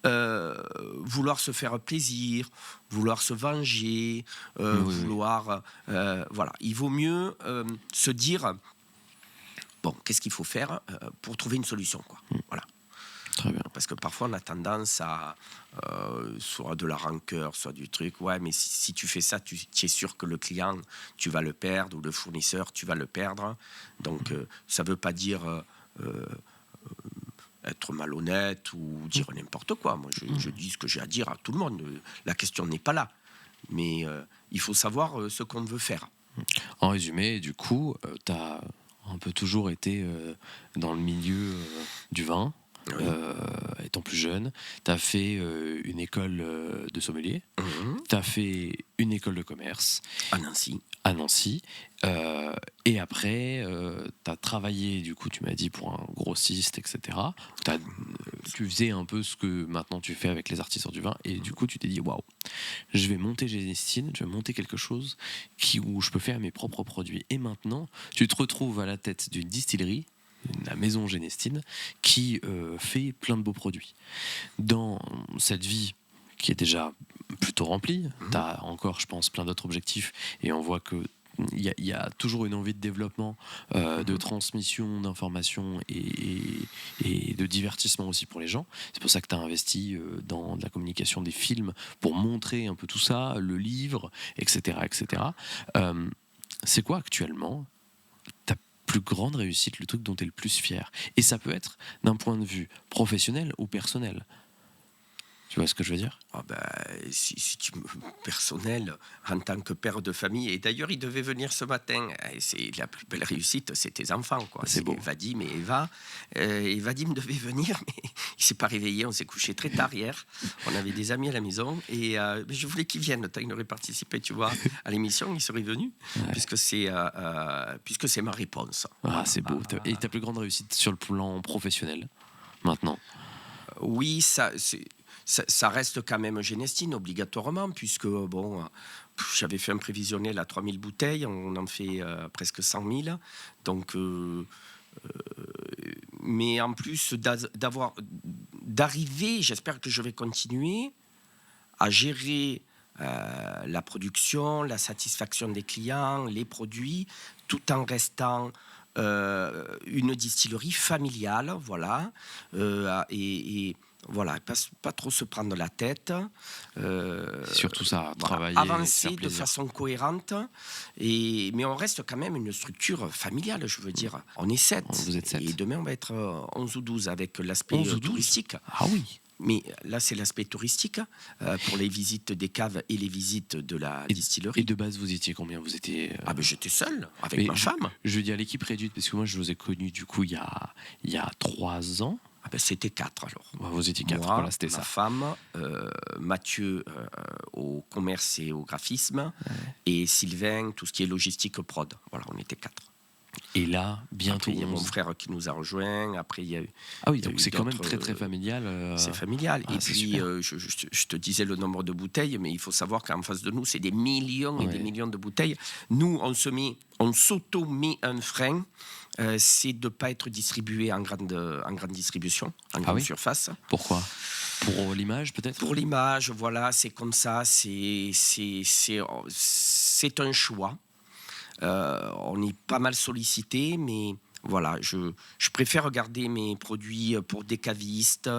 vouloir se faire plaisir, vouloir se venger, vouloir voilà. Il vaut mieux se dire bon, qu'est-ce qu'il faut faire pour trouver une solution, quoi. Voilà. Très bien. Parce que parfois on a tendance à soit de la rancœur, soit du truc, ouais, mais si tu fais ça, tu es sûr que le client, tu vas le perdre, ou le fournisseur, tu vas le perdre. Donc ça ne veut pas dire être malhonnête ou dire n'importe quoi. Moi, je dis ce que j'ai à dire à tout le monde. La question n'est pas là. Mais il faut savoir ce qu'on veut faire. En résumé, du coup, tu as un peu toujours été dans le milieu du vin. Oui. Étant plus jeune, tu as fait une école de sommelier, tu as fait une école de commerce à Nancy. Et après, tu as travaillé, du coup, tu m'as dit, pour un grossiste, etc. Tu faisais un peu ce que maintenant tu fais avec les artisans du vin, et du coup, tu t'es dit, waouh, je vais monter Génestine, je vais monter quelque chose où je peux faire mes propres produits. Et maintenant, tu te retrouves à la tête d'une distillerie, la maison Génestine, qui fait plein de beaux produits. Dans cette vie qui est déjà plutôt remplie, tu as encore, je pense, plein d'autres objectifs, et on voit que il y a toujours une envie de développement, de transmission d'informations et de divertissement aussi pour les gens. C'est pour ça que tu as investi dans de la communication, des films, pour montrer un peu tout ça, le livre, etc. etc. C'est quoi actuellement ta plus grande réussite, le truc dont tu es le plus fier? Et ça peut être d'un point de vue professionnel ou personnel. Tu vois ce que je veux dire? Si tu personnel, en tant que père de famille, et d'ailleurs il devait venir ce matin, et c'est la plus belle réussite, c'est tes enfants, quoi. C'est beau. Vadim et Eva, et Vadim devait venir, mais il s'est pas réveillé, on s'est couché très tard hier, on avait des amis à la maison, et je voulais qu'il vienne, tant qu'il aurait participé, tu vois, à l'émission, il serait venu, puisque c'est ma réponse. C'est beau. Et ta plus grande réussite sur le plan professionnel, maintenant? Oui, ça reste quand même Génestine, obligatoirement, puisque, j'avais fait un prévisionnel à 3000 bouteilles, on en fait presque 100 000. Donc, mais en plus d'arriver, j'espère que je vais continuer à gérer la production, la satisfaction des clients, les produits, tout en restant une distillerie familiale, voilà, et voilà, pas trop se prendre la tête. Surtout ça, travailler, avancer de façon cohérente. Mais on reste quand même une structure familiale, je veux dire. On est 7. Vous êtes 7. Et demain, on va être 11 ou 12 avec l'aspect touristique. Ah oui. Mais là, c'est l'aspect touristique pour les visites des caves et les visites de la distillerie. Et de base, vous étiez combien? Vous étiez j'étais seul avec ma femme. Je veux dire l'équipe réduite, parce que moi, je vous ai connu du coup il y a 3 ans. C'était 4 alors. Vous étiez 4, moi, voilà, c'était ma ça. femme, Mathieu au commerce et au graphisme, et Sylvain, tout ce qui est logistique prod. Voilà, on était 4. Et là, bientôt Après, il y a mon 11. frère qui nous a rejoints. Après, il y a eu. Ah oui, il y a donc eu c'est quand même d'autres, très très familial. C'est familial. Ah, Et c'est puis, super. je te disais le nombre de bouteilles, mais il faut savoir qu'en face de nous, c'est des millions et des Ouais. millions de bouteilles. Nous, on s'auto-met un frein, c'est de ne pas être distribué en grande distribution, en grande oui surface. Pourquoi? Pour l'image, peut-être? Pour l'image, voilà, c'est comme ça, c'est un choix. On est pas mal sollicité, mais voilà, je préfère garder mes produits pour des cavistes,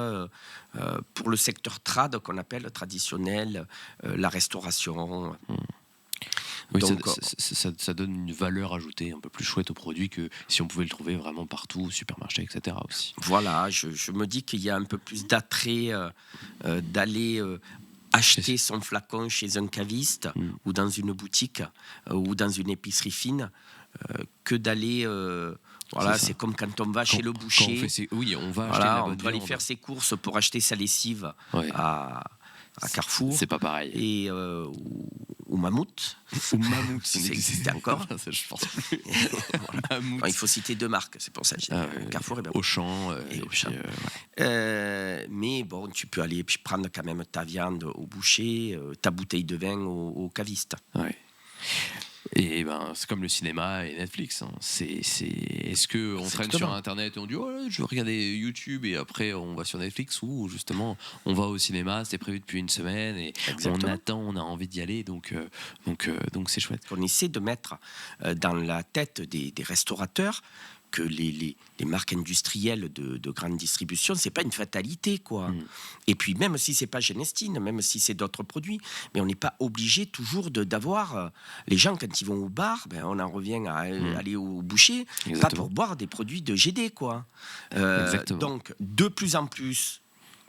pour le secteur trad qu'on appelle traditionnel, la restauration. Oui, Donc, ça donne une valeur ajoutée un peu plus chouette au produit que si on pouvait le trouver vraiment partout, au supermarché, etc. aussi. voilà, je me dis qu'il y a un peu plus d'attrait d'aller acheter son flacon chez un caviste ou dans une boutique ou dans une épicerie fine que d'aller... voilà, c'est comme quand on va chez le boucher. Oui, on va acheter de Voilà, la on bonne doit aller viande. faire ses courses pour acheter sa lessive Ouais. à Carrefour. C'est pas pareil. Et ou Mammouth. Ou Mammouth, Ça existait encore. Ça, je pense plus. Voilà. Mammouth. Enfin, il faut citer 2 marques, c'est pour ça que j'ai dit Carrefour et Mammouth. Auchan. Et Auchan. Ouais. Mais bon, tu peux aller prendre quand même ta viande au boucher, ta bouteille de vin au caviste. Ouais. Et ben, c'est comme le cinéma et Netflix. Hein. Est-ce qu'on traîne Exactement. sur Internet et on dit oh, là, je veux regarder YouTube et après on va sur Netflix ou justement on va au cinéma, c'était prévu depuis une semaine et Exactement. on attend, on a envie d'y aller donc c'est chouette. On essaie de mettre dans la tête des restaurateurs que les marques industrielles de grande distribution, c'est pas une fatalité, quoi. Et puis même si c'est pas Genestine, même si c'est d'autres produits, mais on n'est pas obligé toujours d'avoir les gens quand ils vont au bar, ben on en revient à aller au boucher, Exactement. pas pour boire des produits de GD, quoi. Exactement. Donc de plus en plus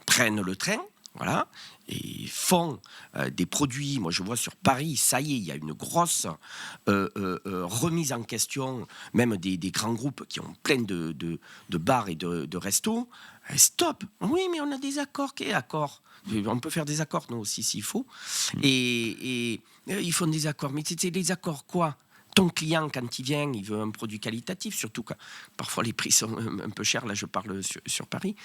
prennent le train. Voilà, et font des produits. Moi, je vois sur Paris, ça y est, il y a une grosse remise en question, même des grands groupes qui ont plein de bars et de restos. Stop. Oui, mais on a des accords. Quels accords? On peut faire des accords, nous aussi, s'il faut. Et ils font des accords. Mais c'est des accords quoi? Ton client, quand il vient, il veut un produit qualitatif, surtout que parfois les prix sont un peu chers. Là, je parle sur Paris.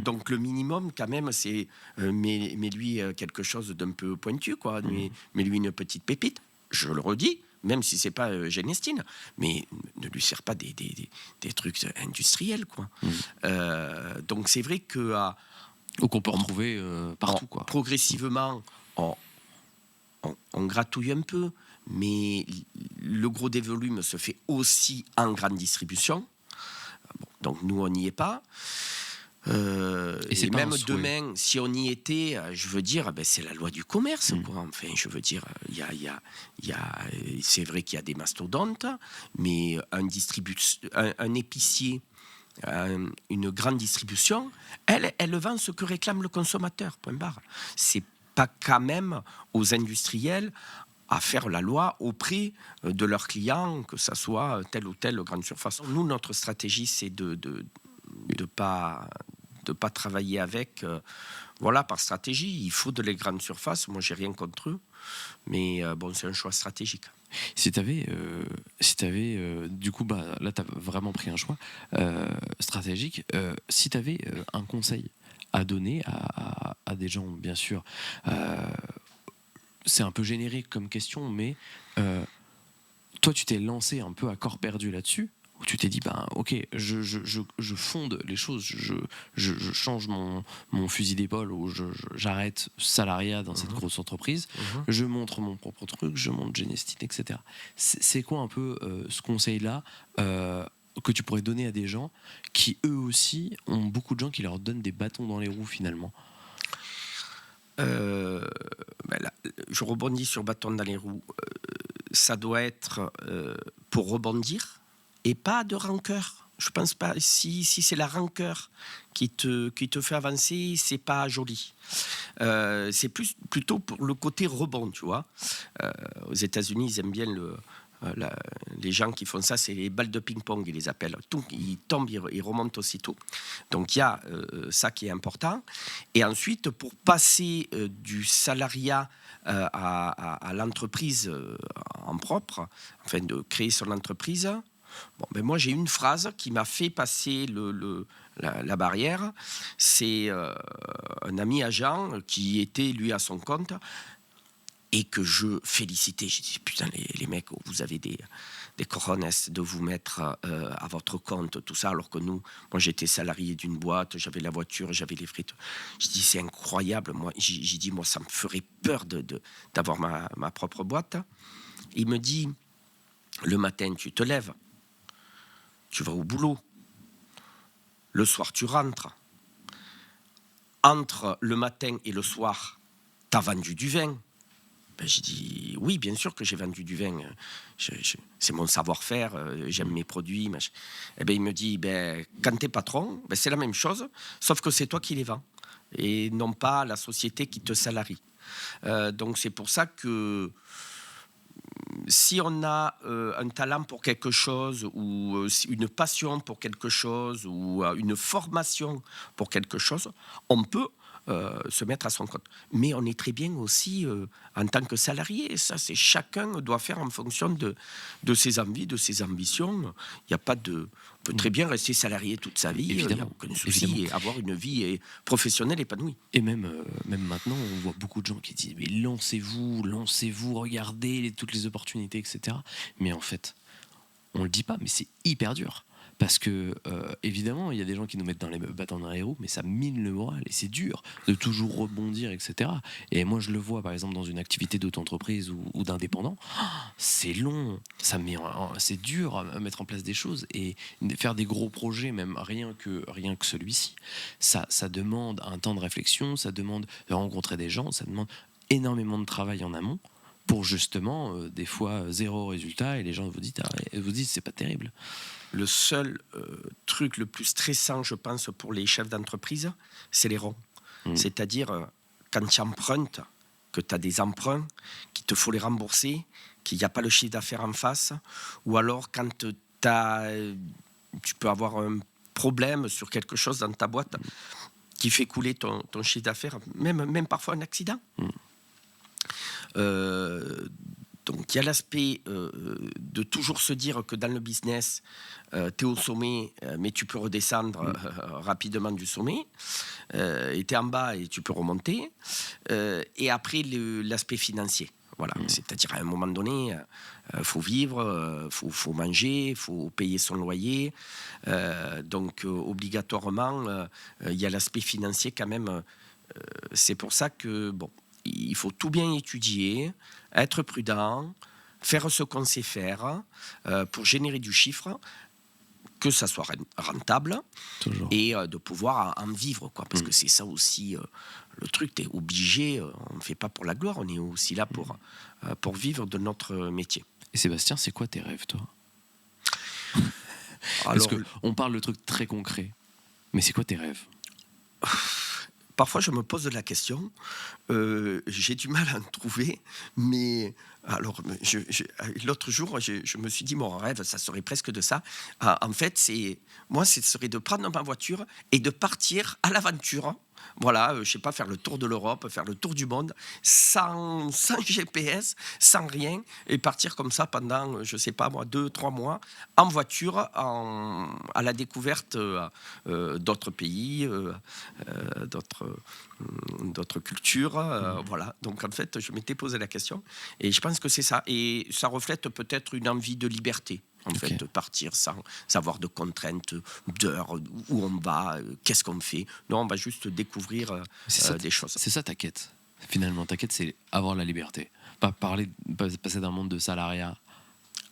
Donc, le minimum, quand même, c'est mets-lui quelque chose d'un peu pointu, quoi. Mets-lui une petite pépite. Je le redis, même si c'est pas Genestine, mais ne lui sert pas des trucs industriels, quoi. Donc, c'est vrai que Ou qu'on peut retrouver partout, quoi. Progressivement, on gratouille un peu, mais le gros des volumes se fait aussi en grande distribution. Bon, donc nous, on n'y est pas. Et même demain, si on y était, je veux dire, ben, c'est la loi du commerce, quoi. Enfin, je veux dire, c'est vrai qu'il y a des mastodontes, mais un épicier, une grande distribution, elle vend ce que réclame le consommateur, point barre. C'est pas quand même aux industriels à faire la loi auprès de leurs clients, que ça soit telle ou telle grande surface. Nous, notre stratégie, c'est de pas travailler avec. Voilà, par stratégie, il faut de les grandes surfaces. Moi, j'ai rien contre eux, mais bon, c'est un choix stratégique. Si tu avais, du coup, là, tu as vraiment pris un choix stratégique. Si tu avais un conseil à donner à des gens, bien sûr, c'est un peu générique comme question, mais toi, tu t'es lancé un peu à corps perdu là-dessus, où tu t'es dit, ok, je fonde les choses, je change mon fusil d'épaule, ou j'arrête salariat dans cette grosse entreprise, je montre mon propre truc, je monte Genestine, etc. C'est quoi un peu ce conseil-là que tu pourrais donner à des gens qui, eux aussi, ont beaucoup de gens qui leur donnent des bâtons dans les roues, finalement? Là, je rebondis sur bâton dans les roues. Ça doit être pour rebondir et pas de rancœur. Je pense pas. Si c'est la rancœur qui te fait avancer, c'est pas joli. C'est plutôt pour le côté rebond, tu vois. Aux États-Unis, ils aiment bien les gens qui font ça, c'est les balles de ping-pong, ils les appellent. Ils tombent, ils remontent aussitôt. Donc il y a ça qui est important. Et ensuite, pour passer du salariat à l'entreprise en propre, enfin de créer son entreprise, Bon, ben moi, j'ai une phrase qui m'a fait passer la barrière. C'est un ami agent qui était, lui, à son compte et que je félicitais. J'ai dit, putain, les mecs, vous avez des cojones de vous mettre à votre compte, tout ça, alors que moi, j'étais salarié d'une boîte, j'avais la voiture, j'avais les frites. J'ai dit, c'est incroyable. Moi, j'ai dit, moi, ça me ferait peur d'avoir ma propre boîte. Il me dit, le matin, tu te lèves, tu vas au boulot. Le soir, tu rentres. Entre le matin et le soir, tu as vendu du vin. Ben, j'ai dit, oui, bien sûr que j'ai vendu du vin. C'est mon savoir-faire, j'aime mes produits. Et ben, il me dit, ben, quand tu es patron, ben, c'est la même chose, sauf que c'est toi qui les vends et non pas la société qui te salarie. Donc c'est pour ça que si on a un talent pour quelque chose ou une passion pour quelque chose ou une formation pour quelque chose, on peut se mettre à son compte. Mais on est très bien aussi en tant que salarié. Ça, c'est chacun doit faire en fonction de ses envies, de ses ambitions. Il n'y a pas de... On peut très bien rester salarié toute sa vie, il n'y a aucun souci, et avoir une vie professionnelle épanouie. Et même maintenant, on voit beaucoup de gens qui disent « Mais lancez-vous, regardez toutes les opportunités, etc. » Mais en fait, on ne le dit pas, mais c'est hyper dur. Parce que, évidemment, il y a des gens qui nous mettent dans les bâtons dans les roues, mais ça mine le moral et c'est dur de toujours rebondir, etc. Et moi, je le vois, par exemple, dans une activité d'auto-entreprise ou d'indépendant, c'est long, c'est dur à mettre en place des choses et faire des gros projets, même rien que celui-ci, ça demande un temps de réflexion, ça demande de rencontrer des gens, ça demande énormément de travail en amont pour justement, des fois, zéro résultat et les gens vous disent c'est pas terrible. Le seul truc le plus stressant, je pense, pour les chefs d'entreprise, c'est les ronds. C'est-à-dire, quand tu empruntes, que tu as des emprunts, qu'il te faut les rembourser, qu'il n'y a pas le chiffre d'affaires en face, ou alors quand tu peux avoir un problème sur quelque chose dans ta boîte qui fait couler ton chiffre d'affaires, même parfois un accident. Donc il y a l'aspect de toujours se dire que dans le business, tu es au sommet, mais tu peux redescendre rapidement du sommet, et tu es en bas et tu peux remonter. Et après, l'aspect financier. Voilà. C'est-à-dire à un moment donné, faut vivre, faut manger, faut payer son loyer. Donc obligatoirement, il y a l'aspect financier quand même. C'est pour ça que, bon, il faut tout bien étudier, être prudent, faire ce qu'on sait faire pour générer du chiffre, que ça soit rentable. Toujours. Et de pouvoir en vivre, quoi, parce que c'est ça aussi le truc, tu es obligé, on ne fait pas pour la gloire, on est aussi là pour vivre de notre métier. Et Sébastien, c'est quoi tes rêves, toi? Parce qu'on parle de trucs très concrets, mais c'est quoi tes rêves? Parfois, je me pose la question. J'ai du mal à en trouver, mais alors, l'autre jour, je me suis dit, mon rêve, ça serait presque de ça. En fait, ce serait de prendre ma voiture et de partir à l'aventure. Voilà, je sais pas, faire le tour de l'Europe, faire le tour du monde, sans GPS, sans rien, et partir comme ça pendant, je sais pas moi, 2-3 mois, en voiture, à la découverte d'autres pays, d'autres cultures. Voilà. Donc en fait, je m'étais posé la question, et je pense que c'est ça. Et ça reflète peut-être une envie de liberté. En fait, de partir sans avoir de contraintes, d'heures, où on va, qu'est-ce qu'on fait. Non, on va juste découvrir des choses. C'est ça ta quête. Finalement, ta quête, c'est avoir la liberté. Pas passer d'un monde de salariat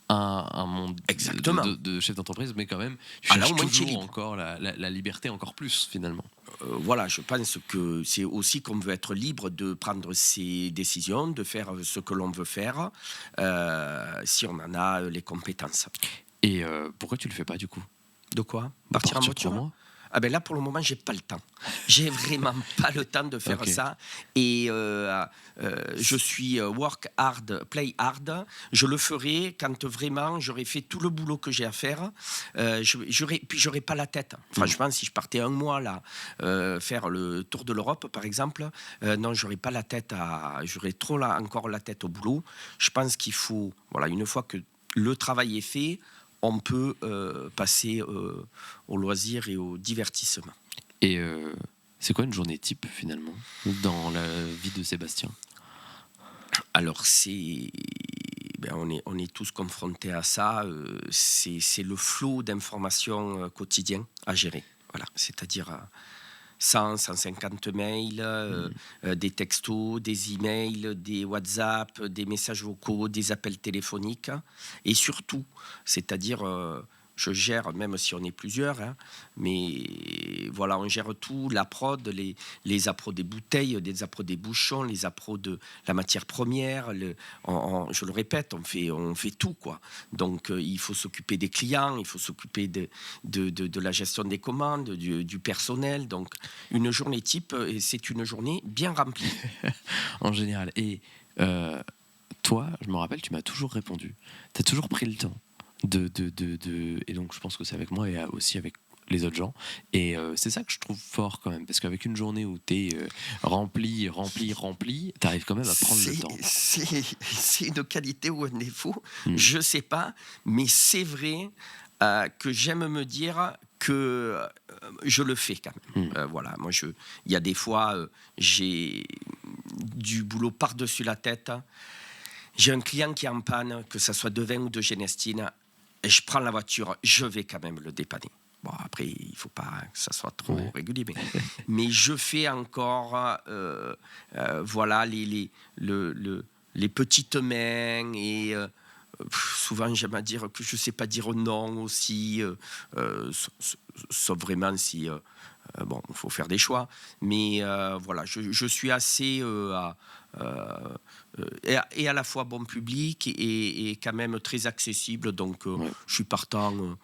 à un monde de chef d'entreprise, mais quand même, tu cherches toujours encore la liberté encore plus, finalement. Voilà, je pense que c'est aussi qu'on veut être libre de prendre ses décisions, de faire ce que l'on veut faire, si on en a les compétences. Et pourquoi tu le fais pas, du coup? De quoi? Partir en voiture? Ah ben là, pour le moment, j'ai pas le temps. J'ai vraiment pas le temps de faire ça. Et je suis work hard, play hard. Je le ferai quand vraiment j'aurai fait tout le boulot que j'ai à faire. Puis j'aurai pas la tête. Franchement, si je partais un mois là, faire le tour de l'Europe, par exemple, non, j'aurais pas la tête j'aurais trop encore la tête au boulot. Je pense qu'il faut, voilà, une fois que le travail est fait, on peut passer au loisir et au divertissement. Et c'est quoi une journée type finalement dans la vie de Sébastien? Alors on est tous confrontés à ça. C'est le flot d'informations quotidien à gérer. Voilà, c'est-à-dire 150 mails, des textos, des emails, des WhatsApp, des messages vocaux, des appels téléphoniques. Et surtout, c'est-à-dire, je gère, même si on est plusieurs, hein, mais voilà, on gère tout, la prod, les appros des bouteilles, des appros des bouchons, les appros de la matière première. Je le répète, on fait tout, quoi. Donc, il faut s'occuper des clients, il faut s'occuper de la gestion des commandes, du personnel. Donc, une journée type, c'est une journée bien remplie. En général. Et toi, je me rappelle, tu m'as toujours répondu. Tu as toujours pris le temps et donc je pense que c'est avec moi et aussi avec les autres gens. Et c'est ça que je trouve fort quand même, parce qu'avec une journée où tu es rempli, tu arrives quand même à prendre le temps. C'est une qualité ou un défaut, je sais pas, mais c'est vrai que j'aime me dire que je le fais quand même. Voilà, moi il y a des fois j'ai du boulot par-dessus la tête. J'ai un client qui est en panne, que ça soit de vin ou de Genestine, et je prends la voiture, je vais quand même le dépanner. Bon, après, il ne faut pas que ça soit trop régulier, mais je fais encore voilà, les petites mains et souvent j'aime à dire que je ne sais pas dire non aussi, sauf vraiment si bon, il faut faire des choix, mais voilà, je suis assez et à la fois bon public et quand même très accessible, donc je suis partant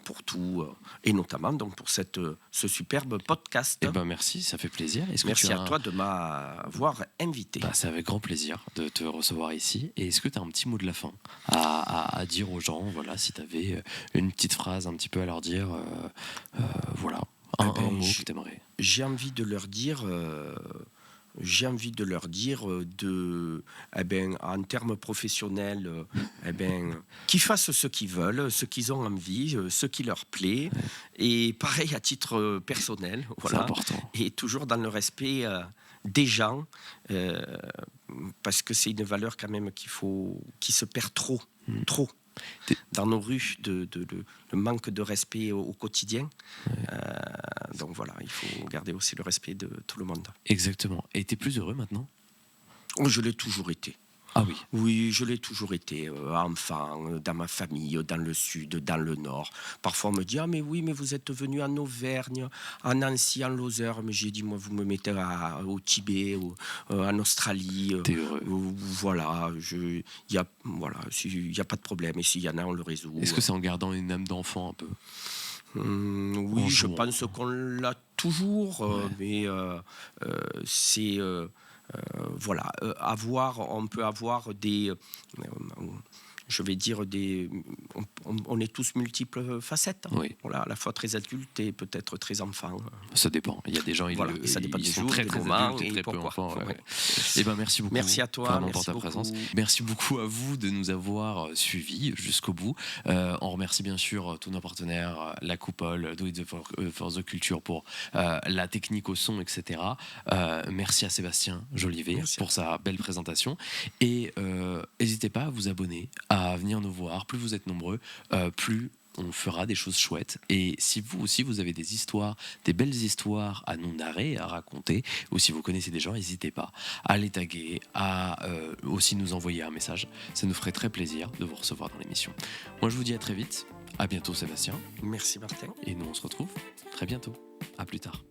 pour tout, et notamment donc pour ce superbe podcast. Eh ben merci, ça fait plaisir. Merci à toi de m'avoir invité. C'est avec grand plaisir de te recevoir ici. Et est-ce que tu as un petit mot de la fin à dire aux gens, voilà, si tu avais une petite phrase un petit peu à leur dire, voilà, un mot que tu aimerais. J'ai envie de leur dire en termes professionnels, qu'ils fassent ce qu'ils veulent, ce qu'ils ont envie, ce qui leur plaît. Et pareil à titre personnel, voilà. C'est important. Et toujours dans le respect des gens, parce que c'est une valeur quand même qui se perd trop. Dans nos rues, le manque de respect au quotidien. Donc voilà, il faut garder aussi le respect de tout le monde. Exactement. Et tu es plus heureux maintenant ? Je l'ai toujours été. Ah oui. Oui, je l'ai toujours été, enfant, dans ma famille, dans le sud, dans le nord. Parfois, on me dit « Ah, mais oui, mais vous êtes venu en Auvergne, en Nancy, en Lozère. » Mais j'ai dit « Moi, vous me mettez au Tibet, en Australie. T'es heureux. Voilà, il n'y a pas de problème. Et s'il y en a, on le résout. » Est-ce que c'est en gardant une âme d'enfant un peu ? Oui, je pense qu'on l'a toujours, mais c'est... voilà, on peut avoir des, je vais dire on est tous multiples facettes. Oui. Voilà, à la fois très adulte et peut-être très enfant. Ça dépend. Il y a des gens, ça dépend ils des sont jours, très des très moments adultes et très peu pourquoi. enfants. Et ben merci beaucoup. Merci à toi. Vraiment Merci pour ta beaucoup. présence. Merci beaucoup à vous de nous avoir suivis jusqu'au bout. On remercie bien sûr tous nos partenaires, la Coupole, Do It for the Culture pour la technique au son, etc. Merci à Sébastien Jolivet pour sa belle présentation. Et n'hésitez pas à vous abonner, à venir nous voir. Plus vous êtes nombreux, plus on fera des choses chouettes. Et si vous aussi vous avez des histoires, des belles histoires à nous narrer, à raconter, ou si vous connaissez des gens, n'hésitez pas à les taguer, à aussi nous envoyer un message. Ça nous ferait très plaisir de vous recevoir dans l'émission. Moi je vous dis à très vite. À bientôt Sébastien. Merci Martin. Et nous on se retrouve très bientôt. À plus tard.